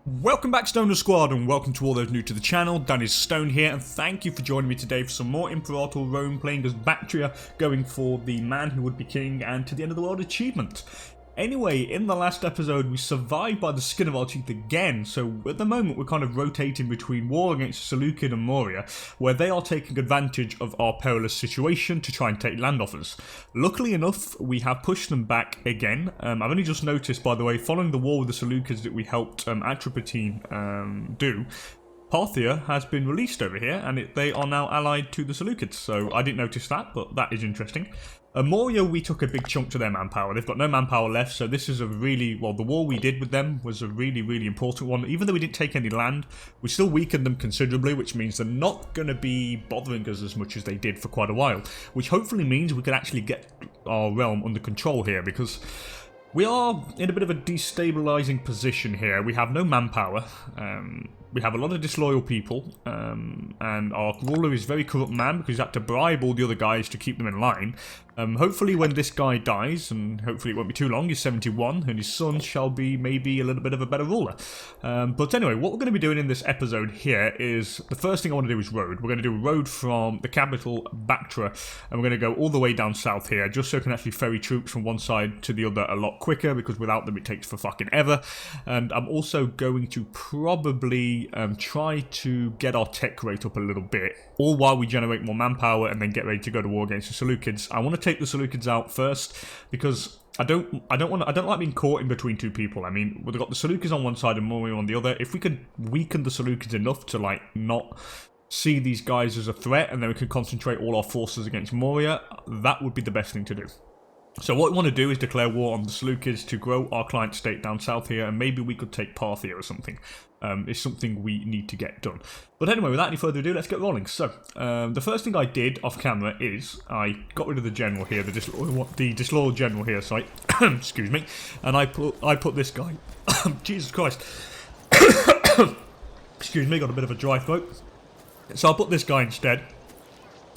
Welcome back, Stoner Squad, and welcome to all those new to the channel. DanIsStoned here, and thank you for joining me today for some more Imperator Rome, playing as Bactria, going for the Man Who Would Be King and To the End of the World achievement. Anyway, in the last episode, we survived by the skin of our teeth again, so at the moment we're kind of rotating between war against Seleucid and Mauryan, where they are taking advantage of our perilous situation to try and take land off us. Luckily enough, we have pushed them back again. I've only just noticed, by the way, following the war with the Seleucids that we helped EP13 do, Parthia has been released over here, and they are now allied to the Seleucids, so I didn't notice that, but that is interesting. Mauryan, we took a big chunk to their manpower. They've got no manpower left, so this is a really, well, the war we did with them was a really important one. Even though we didn't take any land, we still weakened them considerably, which means they're not going to be bothering us as much as they did for quite a while, which hopefully means we can actually get our realm under control here, because we are in a bit of a destabilizing position here. We have no manpower, we have a lot of disloyal people, and our ruler is a very corrupt man because he's had to bribe all the other guys to keep them in line. Hopefully when this guy dies, and hopefully it won't be too long, he's 71, and his son shall be maybe a little bit of a better ruler. But anyway, what we're going to be doing in this episode here is, the first thing I want to do is road. We're going to do a road from the capital, Bactria, and we're going to go all the way down south here, just so we can actually ferry troops from one side to the other a lot quicker, because without them it takes for fucking ever. And I'm also going to probably try to get our tech rate up a little bit, all while we generate more manpower and then get ready to go to war against the Seleucids. I want to take the Seleucids out first, because I don't like being caught in between two people. I mean, we've got the Seleucids on one side and Mauryan on the other. If we could weaken the Seleucids enough to like not see these guys as a threat, and then we can concentrate all our forces against Mauryan, that would be the best thing to do. So what we want to do is declare war on the Seleucids to grow our client state down south here, and maybe we could take Parthia or something. It's something we need to get done. But anyway, without any further ado, let's get rolling. So, the first thing I did off camera is I got rid of the general here, the disloyal general here, sorry, excuse me, and I put this guy, Jesus Christ, excuse me, got a bit of a dry throat. So I put this guy instead.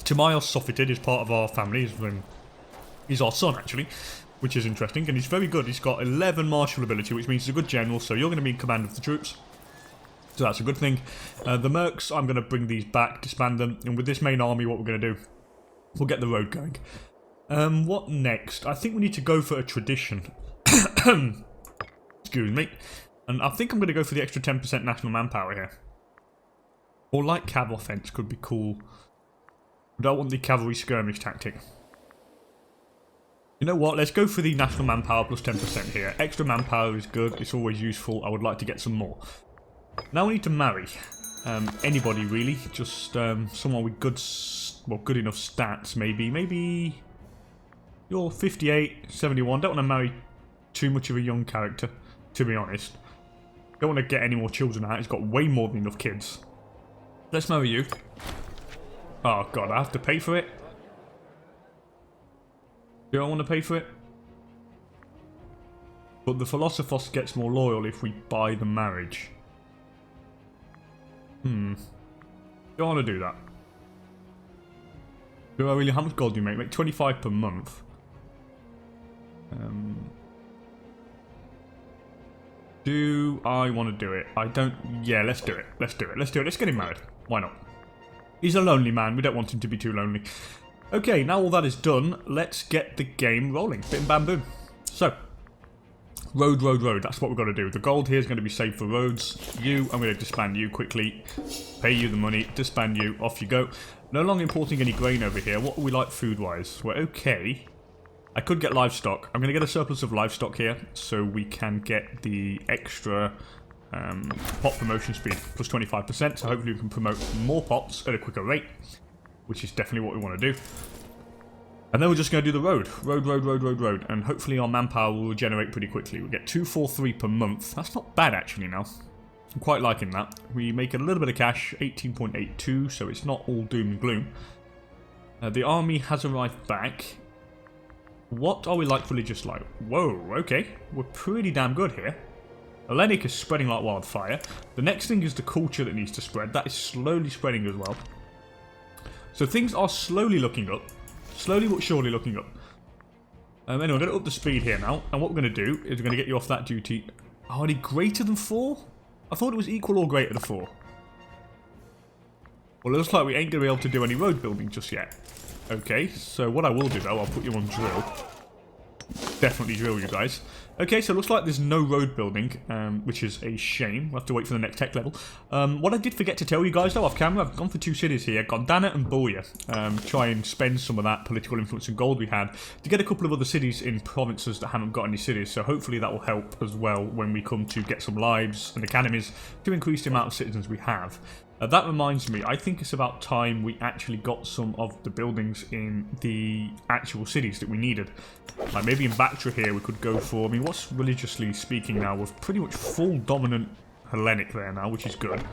Timaeus Sophited is part of our family. He's our son, actually, which is interesting, and he's very good. He's got 11 martial ability, which means he's a good general, so you're going to be in command of the troops. So that's a good thing. The mercs, I'm going to bring these back, disband them, and with this main army, what we're going to do, we'll get the road going. What next? I think we need to go for a tradition. Excuse me. And I think I'm going to go for the extra 10% national manpower here. Or light cav offense could be cool. I don't want the cavalry skirmish tactic. You know what, let's go for the national manpower plus 10% here. Extra manpower is good, it's always useful. I would like to get some more. Now we need to marry. Anybody really, just someone with good enough stats maybe. Maybe you're 58, 71. Don't want to marry too much of a young character, to be honest. Don't want to get any more children out, he's got way more than enough kids. Let's marry you. Oh god, I have to pay for it. Do I want to pay for it? But the Philosophos gets more loyal if we buy the marriage. Do I want to do that? Do I really? How much gold do you make? Make 25 per month. Do I want to do it? I don't. Yeah, let's do it. Let's do it. Let's do it. Let's get him married. Why not? He's a lonely man. We don't want him to be too lonely. Okay, now all that is done, let's get the game rolling. Bim bam boom. So, road. That's what we've got to do. The gold here is going to be saved for roads. I'm going to disband you quickly. Pay you the money. Disband you. Off you go. No longer importing any grain over here. What are we like food-wise? We're okay. I could get livestock. I'm going to get a surplus of livestock here, so we can get the extra pot promotion speed plus 25%. So hopefully we can promote more pots at a quicker rate, which is definitely what we want to do. And then we're just going to do the road. Road. And hopefully our manpower will regenerate pretty quickly. We'll get 243 per month. That's not bad, actually, now. I'm quite liking that. We make a little bit of cash, 18.82, so it's not all doom and gloom. The army has arrived back. What are we like religious like? Whoa, okay. We're pretty damn good here. Hellenic is spreading like wildfire. The next thing is the culture that needs to spread. That is slowly spreading as well. So things are slowly looking up. Slowly but surely looking up. Anyway, I'm going to up the speed here now. And what we're going to do is we're going to get you off that duty. Oh, any greater than 4? I thought it was equal or greater to 4. Well, it looks like we ain't going to be able to do any road building just yet. Okay, so what I will do though, I'll put you on drill. Definitely drill, you guys. Okay, so it looks like there's no road building, which is a shame. We'll have to wait for the next tech level. What I did forget to tell you guys though off camera, I've gone for 2 cities here. Gondana and Mauryan. Try and spend some of that political influence and gold we had to get a couple of other cities in provinces that haven't got any cities. So hopefully that will help as well when we come to get some lives and academies to increase the amount of citizens we have. That reminds me, I think it's about time we actually got some of the buildings in the actual cities that we needed. Like maybe in Bactria here we could go for, I mean, what's religiously speaking now? We're pretty much full dominant Hellenic there now, which is good.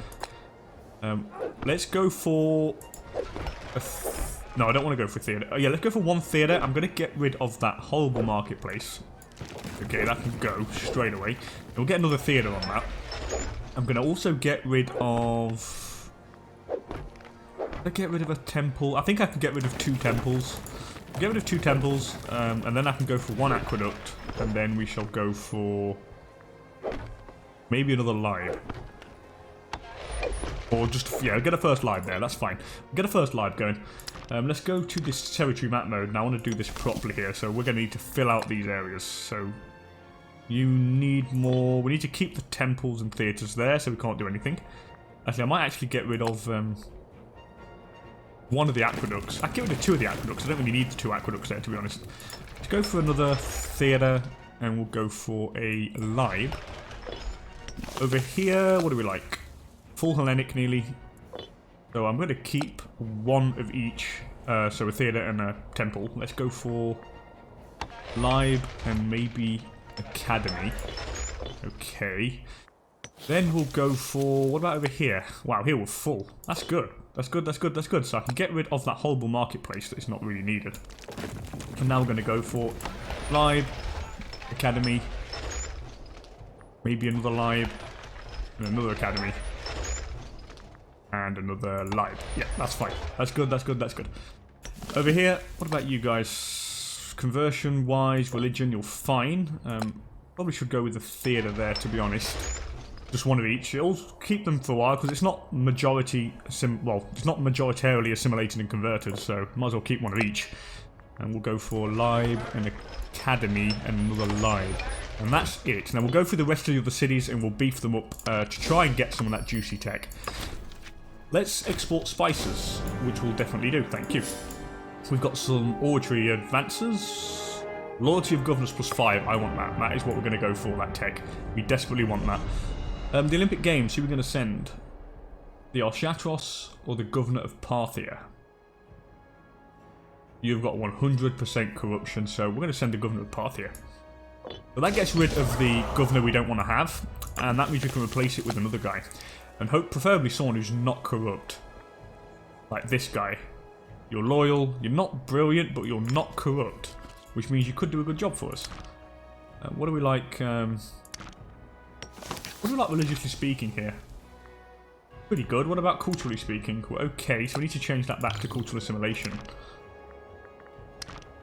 Let's go for... No, I don't want to go for theatre. Oh, yeah, let's go for 1 theatre. I'm going to get rid of that horrible marketplace. Okay, that can go straight away. We'll get another theatre on that. I'm going to also get rid of... Get rid of a temple. I think I can get rid of 2 temples. Get rid of 2 temples, and then I can go for 1 aqueduct, and then we shall go for maybe another live. Or just, yeah, get a first live there, that's fine. Get a first live going. Let's go to this territory map mode, and I want to do this properly here, so we're going to need to fill out these areas. So, you need more, we need to keep the temples and theatres there, so we can't do anything. Actually, I might actually get rid of... 1 of the aqueducts. I can get rid of 2 of the aqueducts. I don't really need the 2 aqueducts there, to be honest. Let's go for another theatre, and we'll go for a live. Over here, what do we like? Full Hellenic, nearly. So I'm going to keep 1 of each. So a theatre and a temple. Let's go for live and maybe academy. Okay. Then we'll go for... What about over here? Wow, here we're full. That's good. That's good, that's good, that's good. So I can get rid of that horrible marketplace that is not really needed. And now we're going to go for live, academy, maybe another live, and another academy, and another live. Yeah, that's fine. That's good, that's good, that's good. Over here, what about you guys? Conversion-wise, religion, you're fine. Probably should go with the theatre there, to be honest. Just 1 of each. It'll keep them for a while because it's not majoritarily assimilated and converted, so might as well keep 1 of each. And we'll go for live, an academy, and another live. And that's it. Now we'll go through the rest of the cities and we'll beef them up to try and get some of that juicy tech. Let's export spices, which we'll definitely do, thank you. We've got some oratory advances. Loyalty of governors +5, I want that. That is what we're going to go for, that tech. We desperately want that. The Olympic Games, who are we going to send? The Arshatros or the Governor of Parthia? You've got 100% corruption, so we're going to send the Governor of Parthia. But that gets rid of the Governor we don't want to have, and that means we can replace it with another guy. And hope, preferably someone who's not corrupt. Like this guy. You're loyal, you're not brilliant, but you're not corrupt. Which means you could do a good job for us. What do we like... What do we like religiously speaking here? Pretty good. What about culturally speaking? We're okay, so we need to change that back to cultural assimilation.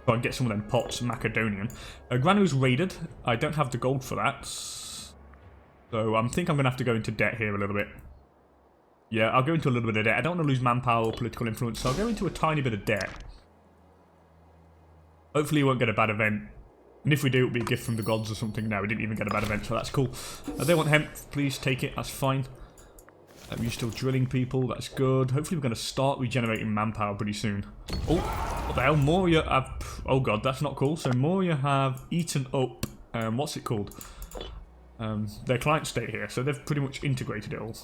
Try and get some of them pots, Macedonian. Granu's raided. I don't have the gold for that. So I think I'm going to have to go into debt here a little bit. Yeah, I'll go into a little bit of debt. I don't want to lose manpower or political influence, so I'll go into a tiny bit of debt. Hopefully we won't get a bad event. And if we do, it'll be a gift from the gods or something. No, we didn't even get a bad event, so that's cool. They want hemp. Please take it. That's fine. You're still drilling people. That's good. Hopefully we're going to start regenerating manpower pretty soon. Oh, what the hell? Mauryan have... Oh god, that's not cool. So Mauryan have eaten up... what's it called? Their client state here. So they've pretty much integrated it all.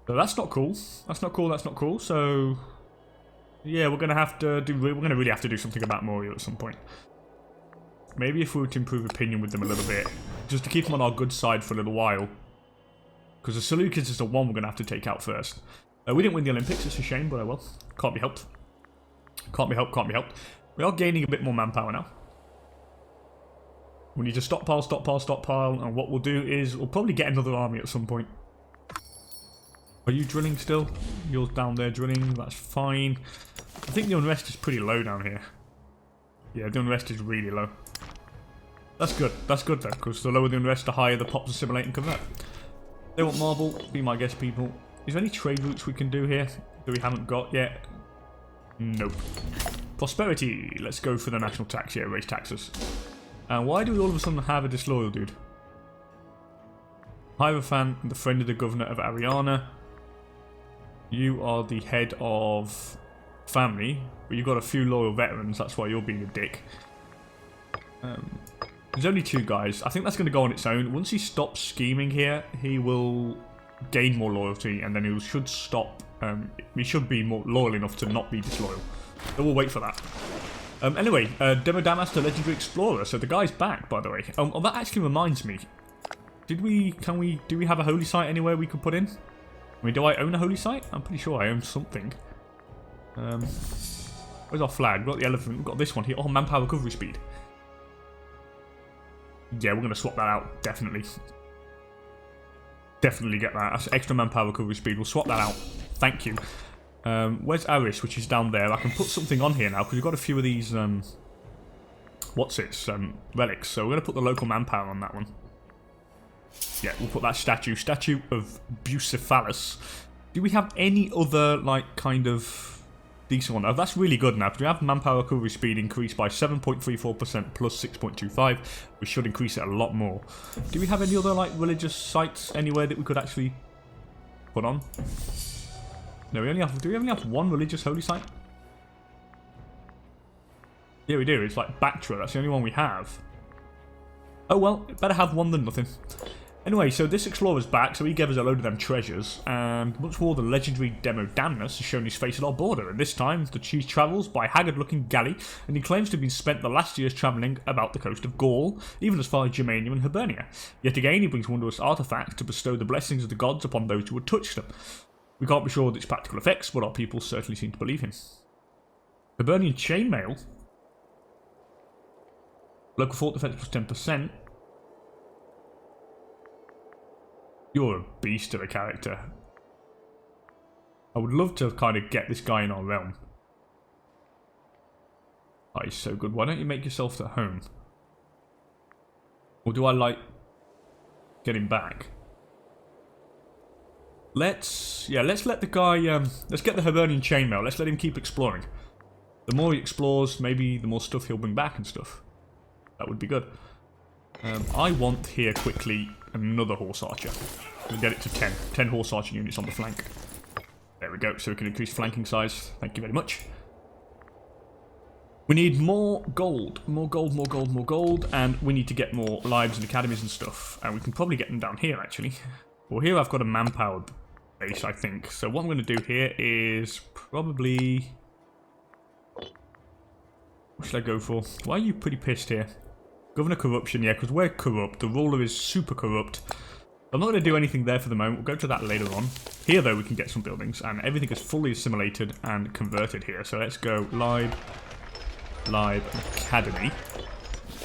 So that's not cool. That's not cool. That's not cool. So... Yeah, we're going to have to do... We're going to really have to do something about Mauryan at some point. Maybe if we were to improve opinion with them a little bit. Just to keep them on our good side for a little while. Because the Seleucids is the one we're going to have to take out first. We didn't win the Olympics, it's a shame, but oh well. Can't be helped. Can't be helped, can't be helped. We are gaining a bit more manpower now. We need to stockpile, stockpile, stockpile, and what we'll do is we'll probably get another army at some point. Are you drilling still? You're down there drilling, that's fine. I think the unrest is pretty low down here. Yeah, the unrest is really low. That's good. That's good then, because the lower the unrest, the higher the pops assimilate and convert. They want marble. Be my guest, people. Is there any trade routes we can do here that we haven't got yet? Nope. Prosperity. Let's go for the national tax. Yeah, raise taxes. And why do we all of a sudden have a disloyal dude? Hierophant, the friend of the governor of Ariana. You are the head of family, but you've got a few loyal veterans. That's why you're being a dick. There's only 2 guys. I think that's going to go on its own. Once he stops scheming here, he will gain more loyalty, and then he should stop. He should be more loyal enough to not be disloyal. So we'll wait for that. Anyway, Demodamas, the legendary explorer. So the guy's back, by the way. Oh, that actually reminds me. Do we have a holy site anywhere we could put in? I mean, do I own a holy site? I'm pretty sure I own something. Where's our flag? We've got the elephant. We've got this one here. Oh, manpower recovery speed. Yeah, we're going to swap that out. Definitely. Definitely get that. That's extra manpower recovery speed. We'll swap that out. Thank you. Where's Aris, which is down there? I can put something on here now, because we've got a few of these, relics. So we're going to put the local manpower on that one. Yeah, we'll put that statue. Statue of Bucephalus. Do we have any other, like, kind of decent one? Oh, that's really good now, because we have manpower recovery speed increased by 7.34% plus 6.25. We should increase it a lot more. Do we have any other, like, religious sites anywhere that we could actually put on? No, do we only have one religious holy site? Yeah, we do. It's like Bactria. That's the only one we have. Oh, well, better have one than nothing. Anyway, so this explorer's back, so he gave us a load of them treasures, and much more the legendary Demodamas has shown his face at our border, and this time the cheese travels by haggard-looking galley, and he claims to have been spent the last years travelling about the coast of Gaul, even as far as Germania and Hibernia. Yet again, he brings wondrous artefacts to bestow the blessings of the gods upon those who would touch them. We can't be sure of its practical effects, but our people certainly seem to believe him. Hibernian chainmail. Local fort defense plus 10%. You're a beast of a character. I would love to kind of get this guy in our realm. Oh, he's so good. Why don't you make yourself at home? Or do I, like, get him back? Let's let the guy, let's get the Hibernian chainmail. Let's let him keep exploring. The more he explores, maybe the more stuff he'll bring back and stuff. That would be good. I want here quickly another horse archer. We'll get it to 10. 10 horse archer units on the flank. There we go, so we can increase flanking size. Thank you very much. We need more gold. More gold, more gold, more gold. And we need to get more lives and academies and stuff. And we can probably get them down here, actually. Well, here I've got a manpower base, I think. So what I'm going to do here is probably... What should I go for? Why are you pretty pissed here? Governor corruption, yeah, because we're corrupt. The ruler is super corrupt. I'm not going to do anything there for the moment. We'll go to that later on. Here, though, we can get some buildings, and everything is fully assimilated and converted here. So let's go Live, Academy.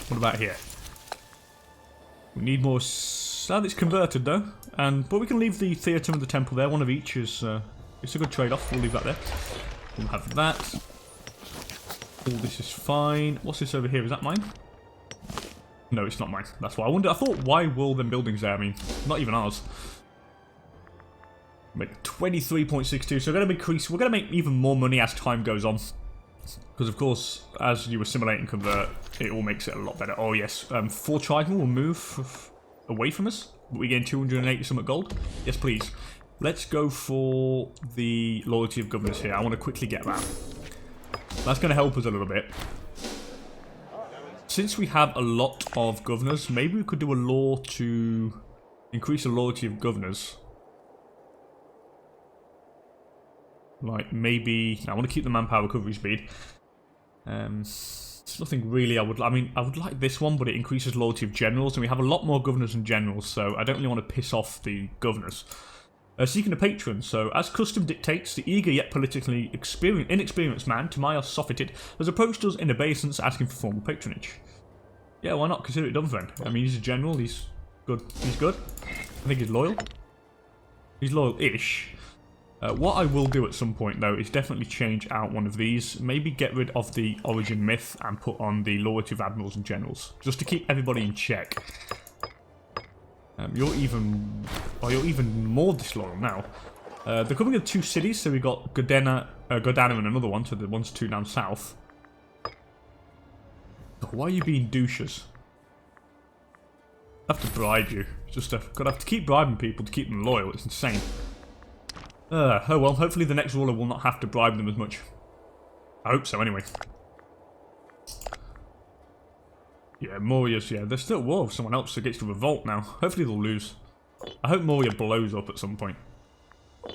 What about here? We need more... Oh, it's converted, though. But we can leave the theatre and the temple there. One of each is... it's a good trade-off. We'll leave that there. We'll have that. All this is fine. What's this over here? Is that mine? No, it's not mine. That's why I wonder. I thought, why were all them buildings there? I mean, not even ours. Make 23.62. So we're going to increase. We're going to make even more money as time goes on. Because of course, as you assimilate and convert, it all makes it a lot better. Oh yes, 4 tribal will move away from us. We gain 280 something gold. Yes, please. Let's go for the loyalty of governors here. I want to quickly get that. That's going to help us a little bit. Since we have a lot of governors, maybe we could do a law to increase the loyalty of governors. Like, maybe... I want to keep the manpower recovery speed. It's nothing really I would like this one, but it increases loyalty of generals, and we have a lot more governors than generals, so I don't really want to piss off the governors. Seeking a patron, so as custom dictates, the eager yet politically inexperienced man, Timaeus Sophited, has approached us in obeisance asking for formal patronage. Yeah, why not? Consider it done for him. I mean, he's a general, he's good. He's good. I think he's loyal. He's loyal-ish. What I will do at some point, though, is definitely change out one of these. Maybe get rid of the Origin Myth and put on the Loyalty of Admirals and Generals. Just to keep everybody in check. You're even more disloyal now. They're coming in 2 cities, so we've got Godana and another one, so the one's 2 down south. Why are you being douches? I have to bribe you. Gotta have to keep bribing people to keep them loyal. It's insane. Oh well, hopefully the next ruler will not have to bribe them as much. I hope so, anyway. Yeah, Maurya's, yeah, they're still at war with someone else against the revolt now. Hopefully they'll lose. I hope Maurya blows up at some point.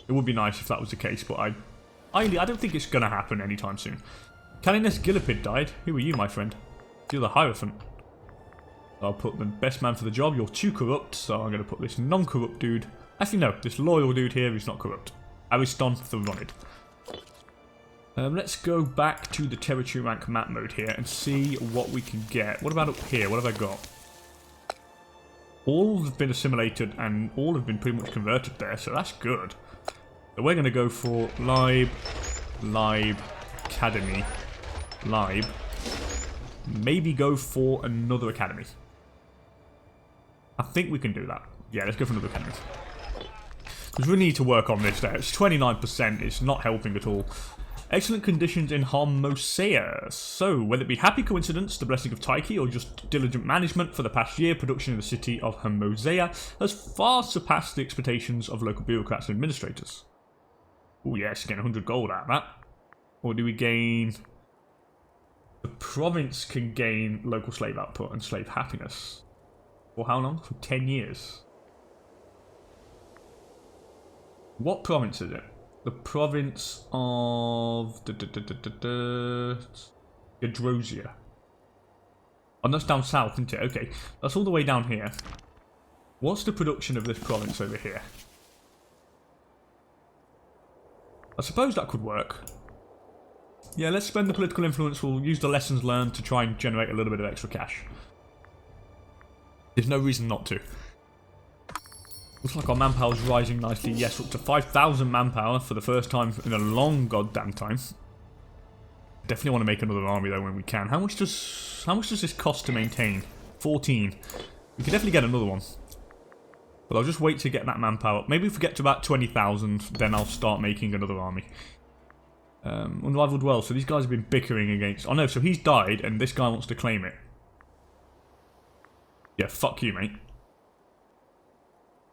It would be nice if that was the case, but I don't think it's gonna happen anytime soon. Calinus Gillipid died. Who are you, my friend? You're the Hierophant. I'll put the best man for the job. You're too corrupt, so I'm gonna put this non-corrupt dude. Actually, no, this loyal dude here is not corrupt. Ariston Theronid. Let's go back to the territory rank map mode here and see what we can get. What about up here? What have I got? All have been assimilated and all have been pretty much converted there, so that's good. So we're going to go for Lib, Academy, Lib. Maybe go for another academy. I think we can do that. Yeah, let's go for another academy. Because we need to work on this there. It's 29%, it's not helping at all. Excellent conditions in Hermosea. So, whether it be happy coincidence, the blessing of Tyche, or just diligent management for the past year, production in the city of Hermosea has far surpassed the expectations of local bureaucrats and administrators. Oh yes, getting 100 gold out of that. Or do we gain... The province can gain local slave output and slave happiness. For how long? For 10 years. What province is it? The province of... Gadrosia. Oh, that's down south, isn't it? Okay, that's all the way down here. What's the production of this province over here? I suppose that could work. Yeah, let's spend the political influence. We'll use the lessons learned to try and generate a little bit of extra cash. There's no reason not to. Looks like our manpower is rising nicely. Yes, up to 5,000 manpower for the first time in a long goddamn time. Definitely want to make another army though when we can. How much does this cost to maintain? 14. We could definitely get another one. But I'll just wait to get that manpower up. Maybe if we get to about 20,000, then I'll start making another army. Unrivaled well. So these guys have been bickering against... Oh no, so he's died and this guy wants to claim it. Yeah, fuck you, mate.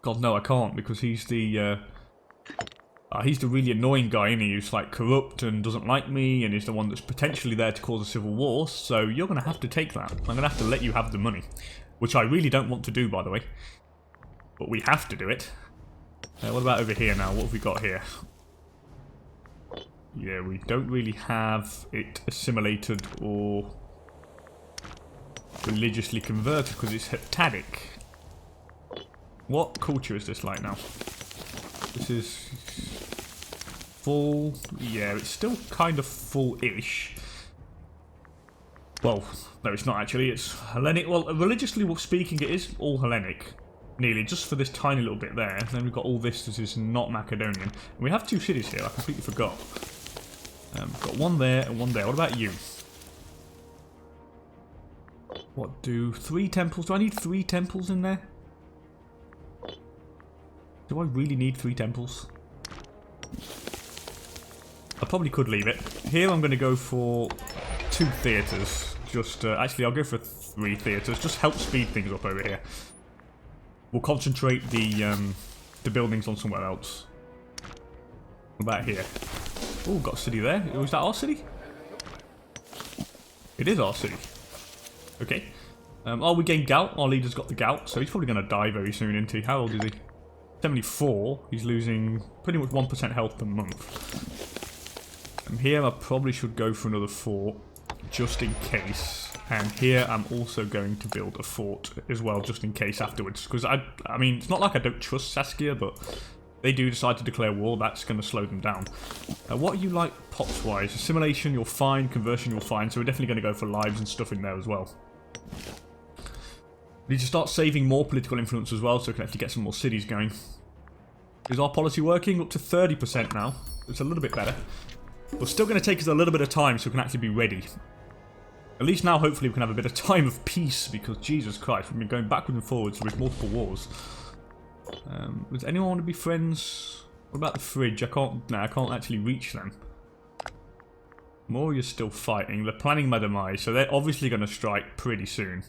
God, no, I can't, because he's the really annoying guy, isn't he? Who's like corrupt and doesn't like me, and is the one that's potentially there to cause a civil war. So you're going to have to take that. I'm going to have to let you have the money, which I really don't want to do, by the way. But we have to do it. What about over here now? What have we got here? Yeah, we don't really have it assimilated or religiously converted because it's heptadic. What culture is this like now? This is full. Yeah, it's still kind of full-ish. Well, no, it's not actually. It's Hellenic. Well, religiously speaking, it is all Hellenic. Nearly, just for this tiny little bit there. And then we've got all this. This is not Macedonian. And we have 2 cities here. I completely forgot. Got one there and one there. What about you? What do 3 temples? Do I need 3 temples in there? Do I really need 3 temples? I probably could leave it. Here I'm going to go for 2 theatres. Just, actually I'll go for 3 theatres. Just help speed things up over here. We'll concentrate the buildings on somewhere else. What about here? Oh, got a city there. Was that our city? It is our city. Okay. Oh, we gained gout. Our leader's got the gout, so he's probably going to die very soon, isn't he? How old is he? 74. He's losing pretty much 1% health per month. And here I probably should go for another fort, just in case. And here I'm also going to build a fort as well, just in case afterwards. Because I mean, it's not like I don't trust Saskia, but they do decide to declare war, that's going to slow them down. What are you like pops-wise? Assimilation, you're fine. Conversion, you're fine. So we're definitely going to go for lives and stuff in there as well. We need to start saving more political influence as well, so we can actually get some more cities going. Is our policy working? Up to 30% now. It's a little bit better. But still going to take us a little bit of time so we can actually be ready. At least now, hopefully, we can have a bit of time of peace, because Jesus Christ, we've been going backwards and forwards with multiple wars. Does anyone want to be friends? What about the fridge? I can't actually reach them. Mauryan's still fighting. They're planning my demise, so they're obviously going to strike pretty soon.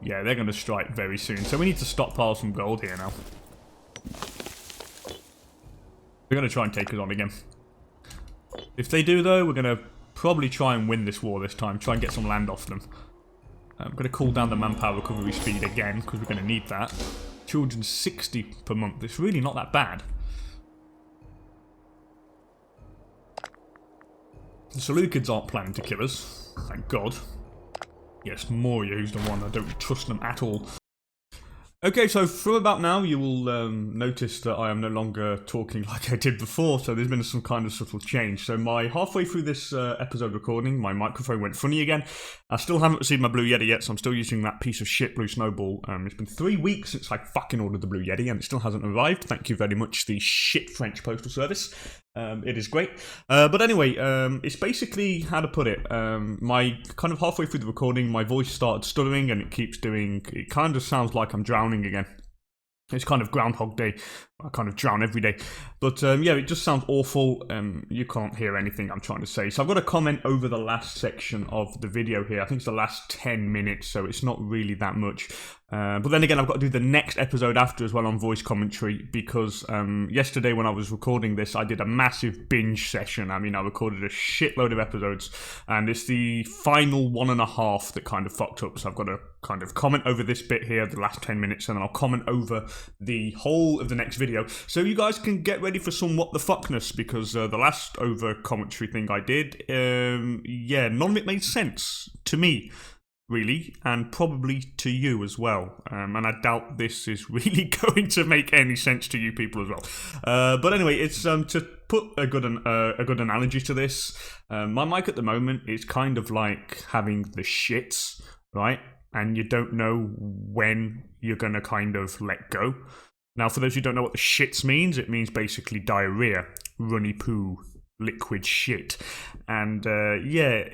Yeah, they're going to strike very soon. So we need to stockpile some gold here now. They're going to try and take us on again. If they do, though, we're going to probably try and win this war this time. Try and get some land off them. I'm going to cool down the manpower recovery speed again, because we're going to need that. 260 per month. It's really not that bad. The Seleucids aren't planning to kill us. Thank God. Yes, Mauryan, who's the one. I don't trust them at all. Okay, so from about now, you will notice that I am no longer talking like I did before, so there's been some kind of subtle change. So halfway through this episode recording, my microphone went funny again. I still haven't received my Blue Yeti yet, so I'm still using that piece of shit Blue Snowball. It's been 3 weeks since I fucking ordered the Blue Yeti, and it still hasn't arrived. Thank you very much, the shit French postal service. It is great. But anyway, it's basically, how to put it, my kind of halfway through the recording, my voice started stuttering, and it kind of sounds like I'm drowning again. It's kind of Groundhog Day. I kind of drown every day. But yeah, it just sounds awful. You can't hear anything I'm trying to say. So I've got a comment over the last section of the video here. I think it's the last 10 minutes, so it's not really that much. But then again, I've got to do the next episode after as well on voice commentary, because yesterday when I was recording this, I did a massive binge session. I mean, I recorded a shitload of episodes, and it's the final 1.5 that kind of fucked up. So I've got to kind of comment over this bit here, the last 10 minutes, and then I'll comment over the whole of the next video. So you guys can get ready for some what the fuckness, because the last over commentary thing I did, yeah, none of it made sense to me, really, and probably to you as well. And I doubt this is really going to make any sense to you people as well. But anyway, it's to put a good analogy to this. My mic at the moment is kind of like having the shits, right? And you don't know when you're gonna kind of let go. Now, for those who don't know what the shits means, it means basically diarrhea, runny poo, liquid shit. And yeah,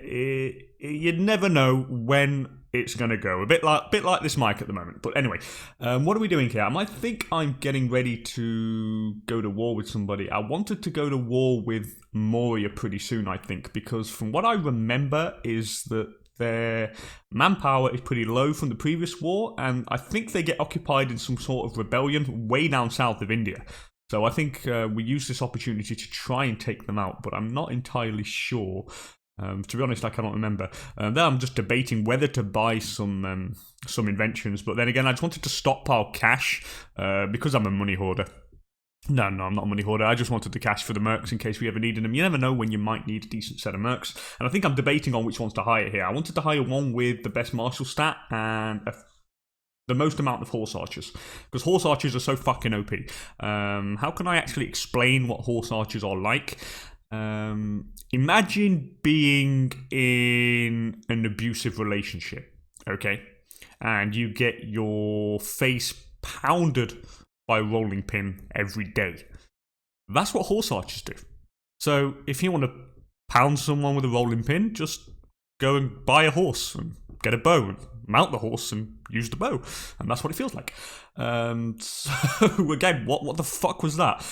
you'd never know when it's going to go. A bit like this mic at the moment. But anyway, what are we doing here? I think I'm getting ready to go to war with somebody. I wanted to go to war with Mauryan pretty soon, I think, because from what I remember is that their manpower is pretty low from the previous war, and I think they get occupied in some sort of rebellion way down south of India. So I think we use this opportunity to try and take them out, but I'm not entirely sure. To be honest, I cannot remember. Then I'm just debating whether to buy some inventions, but then again, I just wanted to stockpile cash because I'm a money hoarder. No, I'm not a money hoarder. I just wanted the cash for the mercs in case we ever needed them. You never know when you might need a decent set of mercs. And I think I'm debating on which ones to hire here. I wanted to hire one with the best martial stat and the most amount of horse archers, because horse archers are so fucking OP. How can I actually explain what horse archers are like? Imagine being in an abusive relationship, okay? And you get your face pounded by a rolling pin every day. That's what horse archers do. So if you want to pound someone with a rolling pin, just go and buy a horse and get a bow and mount the horse and use the bow, and that's what it feels like. So again, what the fuck was that?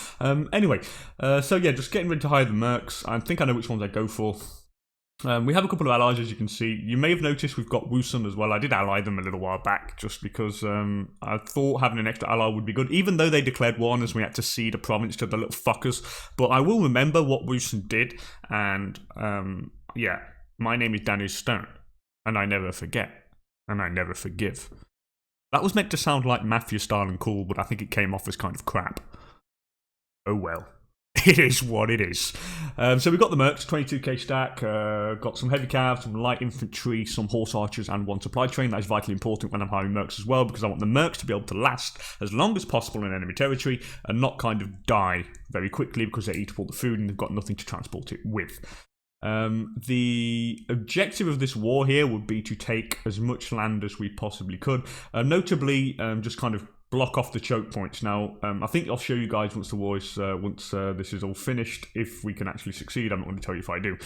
Anyway, so yeah, just getting ready to hire the mercs. I think I know which ones I go for. We have a couple of allies, as you can see. You may have noticed we've got Wusun as well. I did ally them a little while back, just because I thought having an extra ally would be good, even though they declared war on us, we had to cede a province to the little fuckers. But I will remember what Wusun did, and yeah, my name is DanIsStoned, and I never forget, and I never forgive. That was meant to sound like Mafia style and cool, but I think it came off as kind of crap. Oh well. It is what it is. So we've got the mercs, 22k stack, got some heavy cav, some light infantry, some horse archers, and one supply train. That is vitally important when I'm hiring mercs as well, because I want the mercs to be able to last as long as possible in enemy territory and not kind of die very quickly because they eat up all the food and they've got nothing to transport it with. The objective of this war here would be to take as much land as we possibly could, notably just kind of block off the choke points. Now, I think I'll show you guys once the war is, once this is all finished, if we can actually succeed. I'm not going to tell you if I do.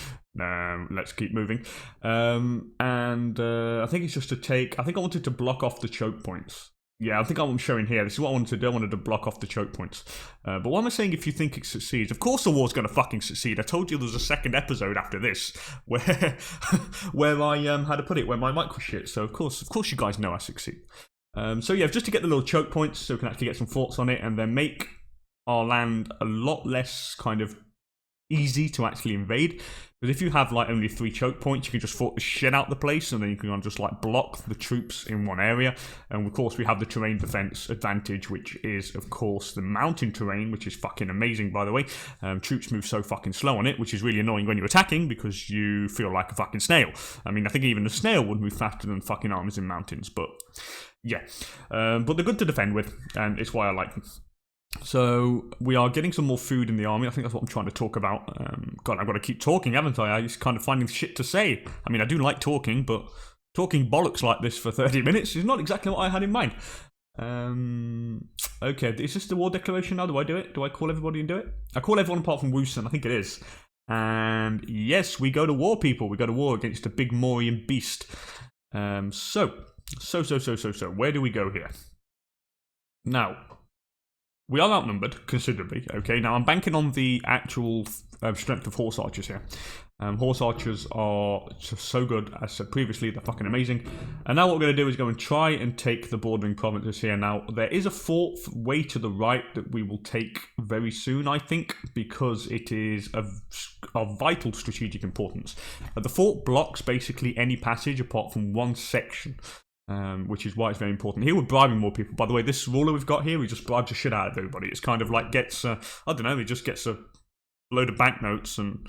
Let's keep moving. I think it's just to take, I think I wanted to block off the choke points. Yeah, I think I'm showing here. This is what I wanted to do. I wanted to block off the choke points. But what am I saying if you think it succeeds? Of course the war's going to fucking succeed. I told you there was a second episode after this where where I, how to put it, where my mic was shit. So of course you guys know I succeed. So yeah, just to get the little choke points so we can actually get some thoughts on it and then make our land a lot less kind of easy to actually invade. Because if you have like only 3 choke points, you can just fort the shit out the place and then you can just like block the troops in one area. And of course we have the terrain defense advantage, which is of course the mountain terrain, which is fucking amazing by the way. Troops move so fucking slow on it, which is really annoying when you're attacking because you feel like a fucking snail. I mean, I think even a snail would move faster than fucking armies in mountains, but yeah. But they're good to defend with, and it's why I like them. So we are getting some more food in the army. I think that's what I'm trying to talk about. God, I've got to keep talking, haven't I? I'm just kind of finding shit to say. I mean, I do like talking, but talking bollocks like this for 30 minutes is not exactly what I had in mind. Okay, is this the war declaration now? Do I do it? Do I call everybody and do it? I call everyone apart from Wooson. I think it is. And yes, we go to war, people. We go to war against a big Mauryan beast. So, where do we go here? Now, we are outnumbered considerably, okay? Now, I'm banking on the actual strength of horse archers here. Horse archers are just so good. As I said previously, they're fucking amazing. And now what we're going to do is go and try and take the bordering provinces here. Now, there is a fort way to the right that we will take very soon, I think, because it is of vital strategic importance. The fort blocks basically any passage apart from one section. Which is why it's very important. Here we're bribing more people. By the way, this ruler we've got here, he just bribes the shit out of everybody. It's kind of like gets, I don't know, he just gets a load of banknotes and,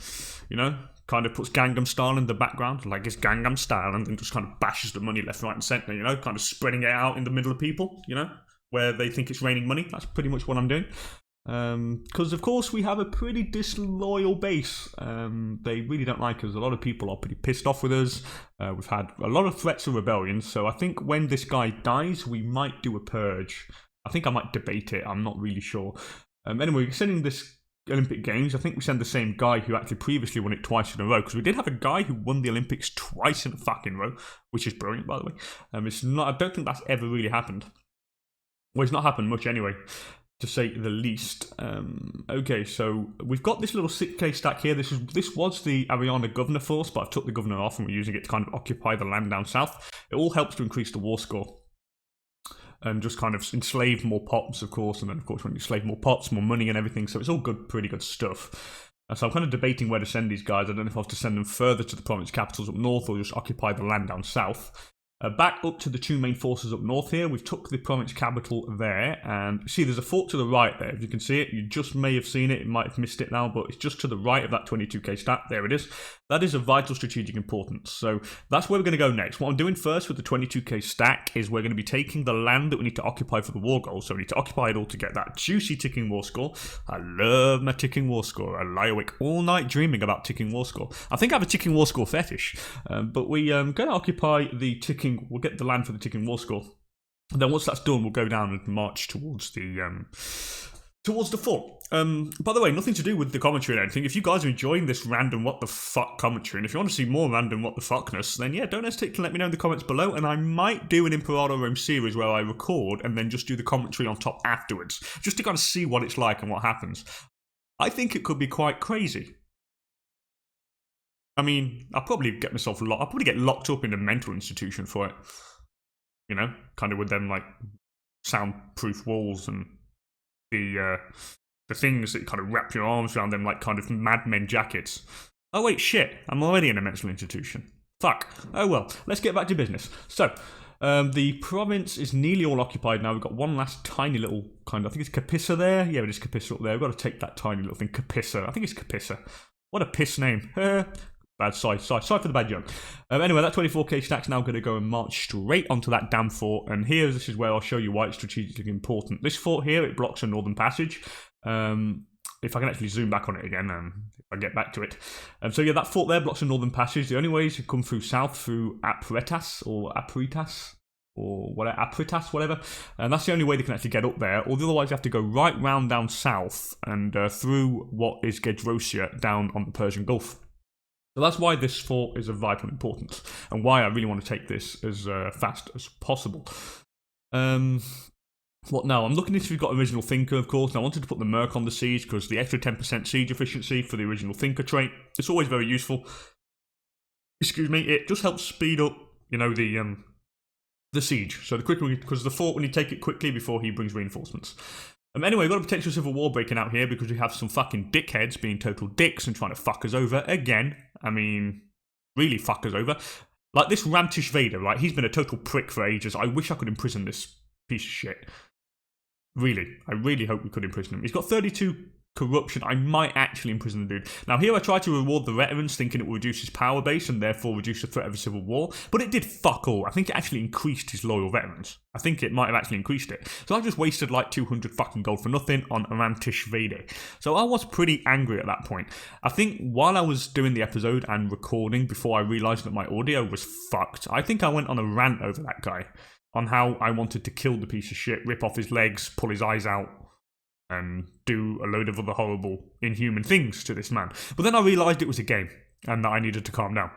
you know, kind of puts Gangnam Style in the background, like it's Gangnam Style, and then just kind of bashes the money left, right and centre, you know, kind of spreading it out in the middle of people, you know, where they think it's raining money. That's pretty much what I'm doing. Because of course we have a pretty disloyal base. They really don't like us. A lot of people are pretty pissed off with us. We've had a lot of threats of rebellion, so I think when this guy dies we might do a purge. I think I might debate it, I'm not really sure. Anyway, we're sending this Olympic Games. I think we send the same guy who actually previously won it twice in a row, because we did have a guy who won the Olympics twice in a fucking row, which is brilliant by the way. It's not, I don't think that's ever really happened. Well, it's not happened much anyway, to say the least. Okay, so we've got this little 6k stack here. This was the Ariana governor force, but I've took the governor off and we're using it to kind of occupy the land down south. It all helps to increase the war score and just kind of enslave more pops, of course, and then of course when you enslave more pops, more money and everything, so it's all good, pretty good stuff. So I'm kind of debating where to send these guys. I don't know if I have to send them further to the province capitals up north or just occupy the land down south. Back up to the 2 main forces up north here. We've took the province capital there, and see there's a fort to the right there. If you can see it, you just may have seen it, you might have missed it now, but it's just to the right of that 22k stat. There it is. That is of vital strategic importance. So that's where we're going to go next. What I'm doing first with the 22k stack is we're going to be taking the land that we need to occupy for the war goal. So we need to occupy it all to get that juicy ticking war score. I love my ticking war score. I lie awake all night dreaming about ticking war score. I think I have a ticking war score fetish. But we're going to occupy the ticking. We'll get the land for the ticking war score. And then once that's done, we'll go down and march towards the fort. By the way, nothing to do with the commentary or anything. If you guys are enjoying this random what the fuck commentary, and if you want to see more random what the fuckness, then yeah, don't hesitate to let me know in the comments below, and I might do an Imperator Rome series where I record and then just do the commentary on top afterwards, just to kind of see what it's like and what happens. I think it could be quite crazy. I mean, I'll probably get myself locked. I'll probably get locked up in a mental institution for it. You know, kind of with them like soundproof walls and the things that kind of wrap your arms around them like kind of Mad Men jackets. Oh wait, shit! I'm already in a mental institution. Fuck. Oh well. Let's get back to business. So, the province is nearly all occupied now. We've got one last tiny little kind of, I think it's Capissa there. Yeah, it is Capissa up there. We've got to take that tiny little thing. Capissa. I think it's Capissa. What a piss name. Bad, sorry for the bad joke. Anyway, that 24k stack's now going to go and march straight onto that damn fort. And here, this is where I'll show you why it's strategically important. This fort here, it blocks a northern passage. If I can actually zoom back on it again, if I get back to it. So yeah, that fort there blocks a northern passage. The only way is to come through south through Aperitas or Aperitas. or whatever, Apritas, whatever, and that's the only way they can actually get up there, or otherwise they have to go right round down south and through what is Gedrosia down on the Persian Gulf. So that's why this fort is of vital importance, and why I really want to take this as fast as possible. What now? I'm looking if we've got original thinker, of course, and I wanted to put the Merc on the siege, because the extra 10% siege efficiency for the original thinker trait, it's always very useful. Excuse me, it just helps speed up, you know, the siege. So the quicker because the fort, when you take it quickly before he brings reinforcements. Anyway, we've got a potential civil war breaking out here because we have some fucking dickheads being total dicks and trying to fuck us over again. I mean, really fuck us over. Like this Ramtish Vader, right? He's been a total prick for ages. I wish I could imprison this piece of shit. Really, I really hope we could imprison him. He's got 32 corruption. I might actually imprison the dude. Now here I tried to reward the veterans, thinking it would reduce his power base and therefore reduce the threat of a civil war, but it did fuck all. I think it actually increased his loyal veterans. I think it might have actually increased it. So I just wasted like 200 fucking gold for nothing on Arantish Vader. So I was pretty angry at that point. I think while I was doing the episode and recording, before I realised that my audio was fucked, I think I went on a rant over that guy, on how I wanted to kill the piece of shit, rip off his legs, pull his eyes out, and do a load of other horrible, inhuman things to this man. But then I realised it was a game, and that I needed to calm down.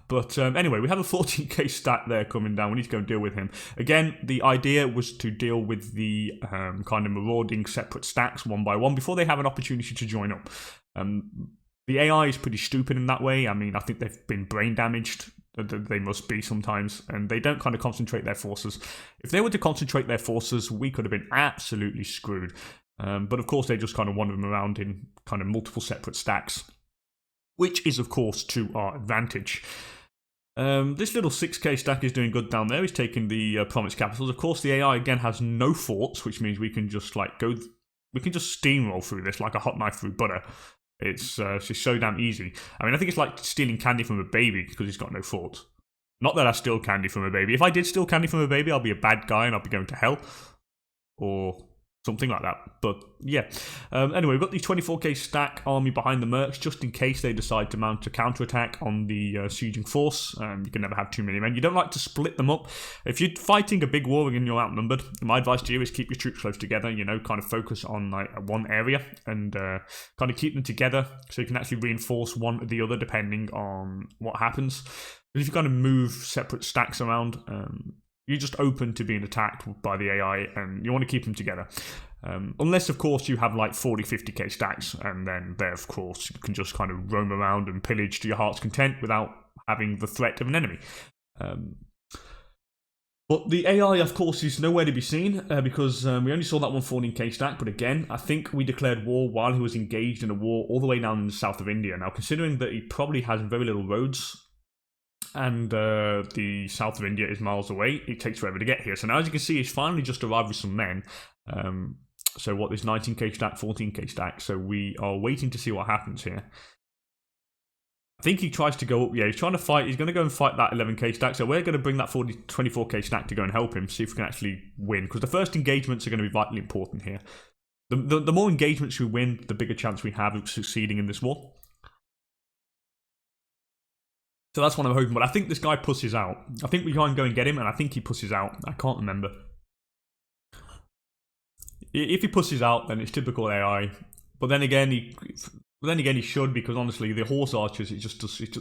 But anyway, we have a 14k stat there coming down. We need to go and deal with him. Again, the idea was to deal with the kind of marauding separate stacks one by one before they have an opportunity to join up. The AI is pretty stupid in that way. I mean, I think they've been brain damaged. They must be sometimes, and they don't kind of concentrate their forces. If they were to concentrate their forces, we could have been absolutely screwed. But of course, they just kind of wander them around in kind of multiple separate stacks, which is, of course, to our advantage. This little 6k stack is doing good down there. He's taking the province capitals. Of course, the AI again has no forts, which means we can just like go. We can just steamroll through this like a hot knife through butter. It's just so damn easy. I mean, I think it's like stealing candy from a baby because he's got no fort. Not that I steal candy from a baby. If I did steal candy from a baby, I'll be a bad guy and I'll be going to hell. Or something like that. But yeah. Anyway, we've got the 24k stack army behind the mercs just in case they decide to mount a counterattack on the sieging force. You can never have too many men. You don't like to split them up. If you're fighting a big war and you're outnumbered, my advice to you is keep your troops close together, you know, kind of focus on like one area and kind of keep them together so you can actually reinforce one or the other depending on what happens. But if you kind of move separate stacks around, you're just open to being attacked by the AI, and you want to keep them together. Unless, of course, you have like 40, 50k stacks, and then there, of course, you can just kind of roam around and pillage to your heart's content without having the threat of an enemy. But the AI, of course, is nowhere to be seen because we only saw that one 14k stack. But again, I think we declared war while he was engaged in a war all the way down in the south of India. Now, considering that he probably has very little roads, and the south of India is miles away, it takes forever to get here. So now, as you can see, he's finally just arrived with some men. So what, this 19k stack, 14k stack. So we are waiting to see what happens here. I think he tries to go up. Yeah, he's trying to fight. He's going to go and fight that 11k stack. So we're going to bring that 24k stack to go and help him, see if we can actually win. Because the first engagements are going to be vitally important here. The more engagements we win, the bigger chance we have of succeeding in this war. So that's what I'm hoping, but I think this guy pusses out. I think we try and go and get him, and I think he pusses out. I can't remember. If he pusses out, then it's typical AI. But then again, he should, because honestly, the horse archers,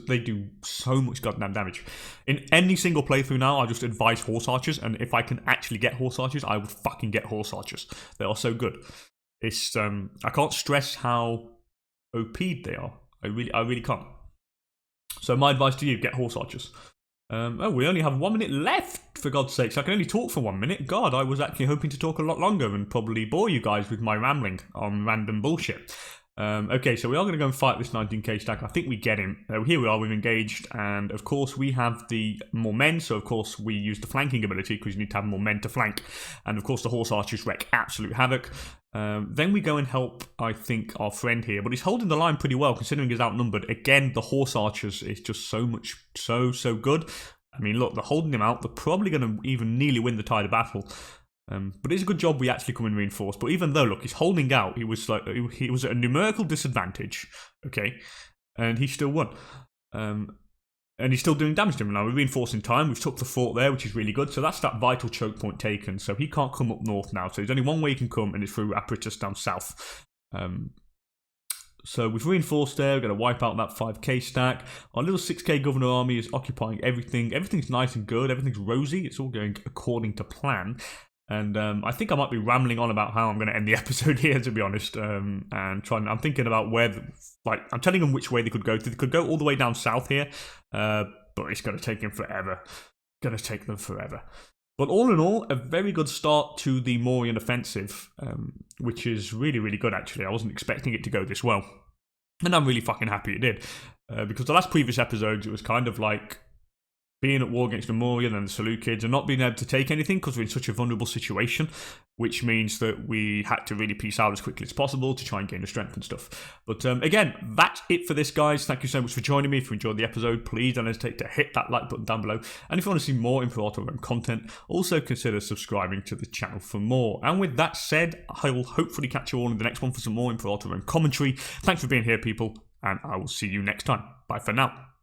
they do so much goddamn damage. In any single playthrough now, I just advise horse archers, and if I can actually get horse archers, I would fucking get horse archers. They are so good. It's I can't stress how OP'd they are. I really can't. So my advice to you, get horse archers. Oh, we only have 1 minute left, for God's sake. So I can only talk for 1 minute. God, I was actually hoping to talk a lot longer and probably bore you guys with my rambling on random bullshit. Okay, so we are going to go and fight this 19k stack. I think we get him. Here we are, we've engaged, and of course we have the more men, so of course we use the flanking ability because you need to have more men to flank, and of course the horse archers wreak absolute havoc. Then we go and help, I think, our friend here, but he's holding the line pretty well considering he's outnumbered. Again, the horse archers is just so good. I mean, look, they're holding him out. They're probably going to even nearly win the tide of battle. But it's a good job we actually come and reinforce. But even though, look, he's holding out, he was at a numerical disadvantage, okay, and he still won. And he's still doing damage to him. Now, we're reinforcing time. We've took the fort there, which is really good. So that's that vital choke point taken. So he can't come up north now. So there's only one way he can come, and it's through Apparatus down south. So we've reinforced there. We're going to wipe out that 5k stack. Our little 6k governor army is occupying everything. Everything's nice and good. Everything's rosy. It's all going according to plan. And I think I might be rambling on about how I'm going to end the episode here, to be honest. And I'm thinking about where, I'm telling them which way they could go. They could go all the way down south here, but it's going to take them forever. Going to take them forever. But all in all, a very good start to the Mauryan offensive, which is really, really good, actually. I wasn't expecting it to go this well. And I'm really fucking happy it did. Because the last previous episodes, it was kind of like being at war against the Mauryan and the Seleucids and not being able to take anything because we're in such a vulnerable situation, which means that we had to really peace out as quickly as possible to try and gain the strength and stuff. But again, that's it for this, guys. Thank you so much for joining me. If you enjoyed the episode, please don't hesitate to hit that like button down below. And if you want to see more Imperator Rome content, also consider subscribing to the channel for more. And with that said, I will hopefully catch you all in the next one for some more Imperator Rome commentary. Thanks for being here, people, and I will see you next time. Bye for now.